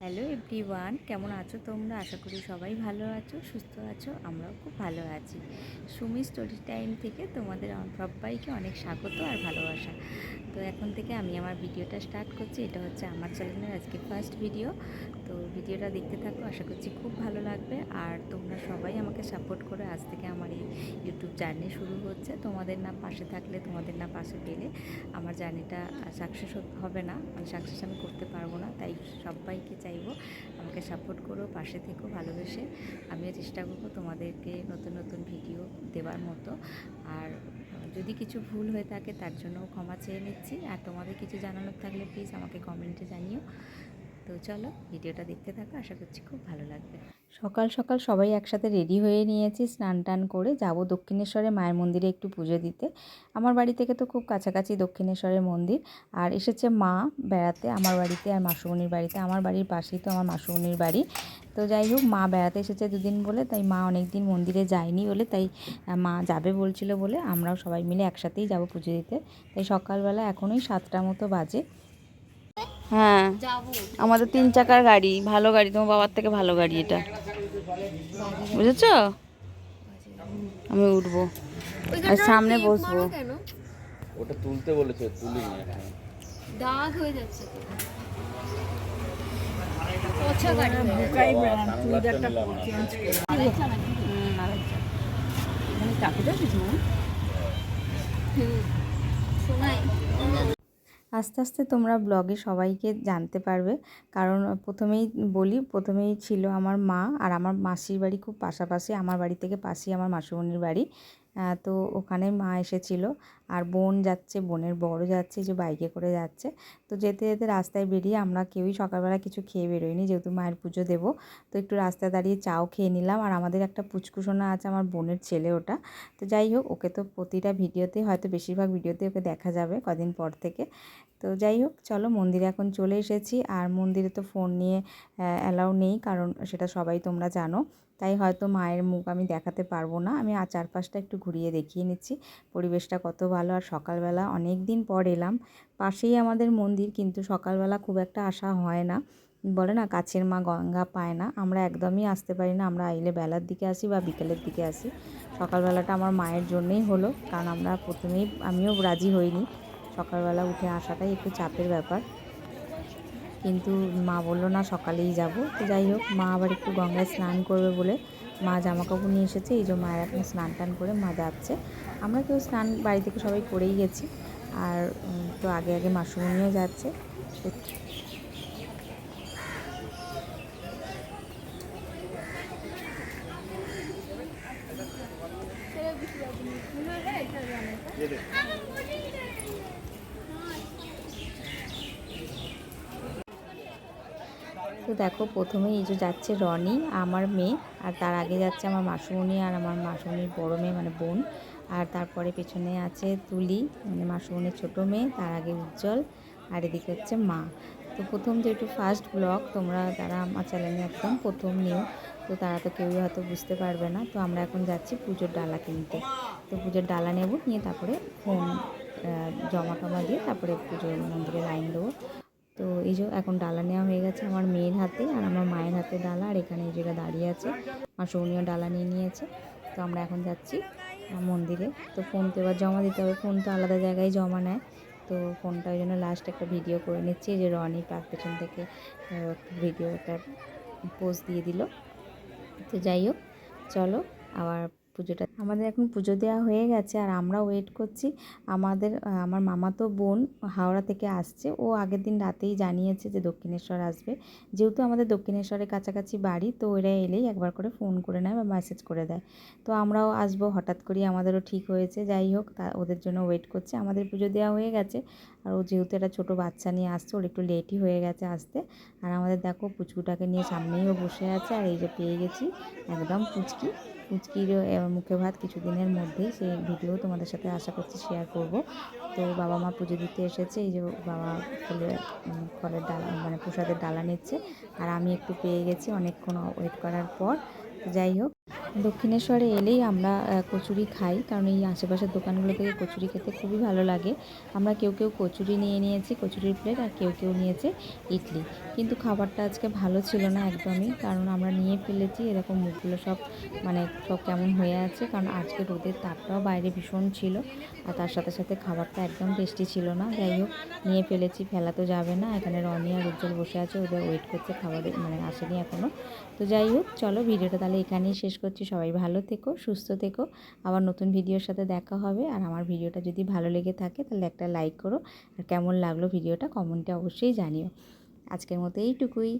Hello everyone, কেমন আছো তোমরা? আশা করি সবাই ভালো আছো, সুস্থ আছো। আমরাও খুব ভালো আছি। সুমি স্টোরি টাইম থেকে তোমাদের সবাইকে অনেক স্বাগত আর ভালোবাসা। তো এখন থেকে আমি আমার ভিডিওটা স্টার্ট করছি। এটা হচ্ছে আমার চ্যানেলের আজকে ফার্স্ট ভিডিও। তো ভিডিওটা দেখতে থাকো, আশা করছি খুব ভালো লাগবে। আর তোমরা সবাই আমাকে সাপোর্ট করে আজ থেকে আমার এই ইউটিউব জার্নি শুরু হচ্ছে। তোমাদের না পাশে থাকলে, তোমাদের না পাশে পেলে আমার জার্নিটা সাকসেস হবে না, মানে সাকসেস আমি করতে পারবো না। তাই সবাইকে চাইবো আমাকে সাপোর্ট করো, পাশে থেকো ভালোবেসে। আমিও চেষ্টা করবো তোমাদেরকে নতুন নতুন ভিডিও দেওয়ার মতো। আর যদি কিছু ভুল হয়ে থাকে তার জন্য ক্ষমা চেয়ে নিচ্ছি। আর তোমাদের কিছু জানানোর থাকলে প্লিজ আমাকে কমেন্টে জানিও। তো চলো ভিডিওটা দেখতে থাকো, আশা করছি খুব ভালো লাগবে। সকাল সকাল সবাই একসাথে রেডি হয়ে নিয়েছি, স্নান টান করে যাব দক্ষিণেশ্বরে মায়ের মন্দিরে একটু পুজো দিতে। আমার বাড়ি থেকে তো খুব কাছাকাছি দক্ষিণেশ্বরের মন্দির। আর এসেছে মা বেড়াতে আমার বাড়িতে আর মাসুমনির বাড়িতে। আমার বাড়ির পাশেই তো আমার মাসুমনির বাড়ি। তো যাই হোক, মা বেড়াতে এসেছে দুদিন বলে, তাই মা অনেক দিন মন্দিরে যায়নি বলে, তাই মা যাবে বলছিল বলে আমরাও সবাই মিলে একসাথেই যাব পুজো দিতে। তাই সকালবেলা এখনই 7টার মতো বাজে। হ্যাঁ, আমাদের 3 চাকার গাড়ি, ভালো গাড়ি, তোমার বাবার থেকে ভালো গাড়ি এটা, বুঝেছ? আমি উঠবো আর সামনে বসবো। ওটা তুলতে বলেছে, তুলিনি এখন। দাগ হয়ে যাচ্ছে তো। সানগ্লাসটা নিলাম শোনাই আস্তে আস্তে তোমরা ব্লগে সবাইকে জানতে পারবে। কারণ প্রথমেই ছিল আমার মা আর আমার মাসির বাড়ি খুব পাশাপাশি। আমার বাড়ি থেকে পাশেই আমার মাসিমণির বাড়ি। তো ওখানে মা এসেছিল। আর বোন যাচ্ছে, বোনের বড় যাচ্ছে, যে বাইকে করে যাচ্ছে। তো যেতে যেতে রাস্তায় বেরিয়ে আমরা কেউই সকালবেলা কিছু খেয়ে বেরোইনি, যেহেতু মায়ের পুজো দেবো। তো একটু রাস্তায় দাঁড়িয়ে চাও খেয়ে নিলাম। আর আমাদের একটা পুচকুসোনা আছে, আমার বোনের ছেলে ওটা। তো যাই হোক, ওকে তো প্রতিটা ভিডিওতে, হয়তো বেশিরভাগ ভিডিওতে ওকে দেখা যাবে কদিন পর থেকে। তো যাই হোক, চলো মন্দিরে এখন চলে এসেছি। আর মন্দিরে তো ফোন নিয়ে অ্যালাউ নেই, কারণ সেটা সবাই তোমরা জানো। তাই হয়তো মায়ের মুখ আমি দেখাতে পারবো না। আমি আর চারপাশটা একটু ঘুরিয়ে দেখিয়ে নিচ্ছি পরিবেশটা কত ভালো। আর সকালবেলা অনেক দিন পর এলাম, পাশেই আমাদের মন্দির, কিন্তু সকালবেলা খুব একটা আসা হয় না। বলে না, কাছের মা গঙ্গা পায় না। আমরা একদমই আসতে পারি না। আমরা আইলে বেলার দিকে আসি বা বিকেলের দিকে আসি। সকালবেলাটা আমার মায়ের জন্যই হলো, কারণ আমিও রাজি হইনি সকালবেলা উঠে আসাটাই একটু চাপের ব্যাপার। কিন্তু মা বললো না, সকালেই যাব। তো যাই হোক, মা আবার একটু গঙ্গায় স্নান করবে বলে মা জামাকাপড় নিয়ে এসেছে। এই যে মায়ের এখন স্নান টান করে মা যাচ্ছে। আমরা কেউ স্নান বাড়ি থেকে সবাই করেই গেছি। আর তো আগে আগে মাসুমনিও যাচ্ছে। তো তো দেখো, প্রথমেই এই যে যাচ্ছে রনি, আমার মেয়ে। আর তার আগে যাচ্ছে আমার মাসুমণি আর আমার মাসুমণির বড় মেয়ে, মানে বোন। আর তারপরে পেছনে আছে তুলি, মানে মাসুমণির ছোটো মেয়ে। তার আগে উজ্জ্বল। আর এদিকে হচ্ছে মা। তো প্রথম যেহেতু ফার্স্ট ব্লগ, তোমরা যারা আমার চ্যানেলে একদম প্রথম নিউ, তো তারা তো কেউই হয়তো বুঝতে পারবে না। তো আমরা এখন যাচ্ছি পুজোর ডালা কিনতে। তো পুজোর ডালা নেব, নিয়ে তারপরে ফোন জমা টমা দিয়ে তারপরে পুজোর মন্দিরে লাইন দেবো। তো এই যে এখন ডালা নেওয়া হয়ে গেছে আমার মেয়ের হাতে, আর আমার মায়ের হাতে ডালা। আর এখানে এই জায়গায় দাঁড়িয়ে আছে আমার সৌনিও ডালা নিয়ে নিয়েছে। তো আমরা এখন যাচ্ছি মন্দিরে। তো ফোন তো এবার জমা দিতে হবে, ফোন তো আলাদা জায়গায় জমা নেয়। তো ফোনটা ওই জন্য লাস্ট একটা ভিডিও করে নিচ্ছি, যে রনি পাক পেছন থেকে ভিডিওটা পোজ দিয়ে দিল। তো যাই হোক, চলো আবার পুজোটা, আমাদের এখন পুজো দেওয়া হয়ে গেছে। আর আমরা ওয়েট করছি। আমার মামাতো বোন হাওড়া থেকে আসছে। ও আগের দিন রাতেই জানিয়েছে যে দক্ষিণেশ্বর আসবে। যেহেতু আমাদের দক্ষিণেশ্বরের কাছাকাছি বাড়ি, তো ওরা এলেই একবার করে ফোন করে নেয় বা মেসেজ করে দেয়। তো আমরাও আসবো, হঠাৎ করেই আমাদেরও ঠিক হয়েছে। যাই হোক, ওদের জন্য ওয়েট করছি। আমাদের পুজো দেওয়া হয়ে গেছে। আর ও যেহেতু একটা ছোটো বাচ্চা নিয়ে আসছে, ওর একটু লেটই হয়ে গেছে আসতে। আর আমাদের দেখো, পুচকুটাকে নিয়ে সামনেই ও বসে আছে। আর এই যে পেয়ে গেছি একদম পুচকির মুখে ভাত কিছুদিনের মধ্যেই, সেই ভিডিও তোমাদের সাথে আশা করছি শেয়ার করব। তো বাবা মা পুজো দিতে এসেছে। এই যে বাবা ফলের ডালা, মানে প্রসাদের ডালা নিচ্ছে। আর আমি একটু পেয়ে গেছি অনেকক্ষণ ওয়েট করার পর। যাই হোক, দক্ষিণেশ্বরে এলেই আমরা কচুরি খাই, কারণ এই আশেপাশের দোকানগুলো থেকে কচুরি খেতে খুবই ভালো লাগে। আমরা কেউ কেউ কচুরি নিয়ে নিয়েছি, কচুরির প্লেট, আর কেউ কেউ নিয়েছে ইডলি। কিন্তু খাবারটা আজকে ভালো ছিল না একদমই, কারণ আমরা নিয়ে ফেলেছি এরকম মুখগুলো সব সব কেমন হয়ে আছে, কারণ আজকে রোদের তাপটাও বাইরে ভীষণ ছিল, আর তার সাথে সাথে খাবারটা একদম টেস্টি ছিল না। যাই হোক, নিয়ে ফেলেছি, ফেলা তো যাবে না। এখানে রনি আর উজ্জ্বল বসে আছে, ওদের ওয়েট করছে, খাবার আসেনি এখনও। তো যাই হোক, চলো ভিডিওটা তাহলে এখানেই শেষ করছি। সবাই ভালো থেকো, সুস্থ থেকো, আবার নতুন ভিডিওর সাথে দেখা হবে। আর আমার ভিডিওটা যদি ভালো লেগে থাকে তাহলে একটা লাইক করো, আর কেমন লাগলো ভিডিওটা কমেন্টে অবশ্যই জানিও। আজকের মতো এইটুকুই।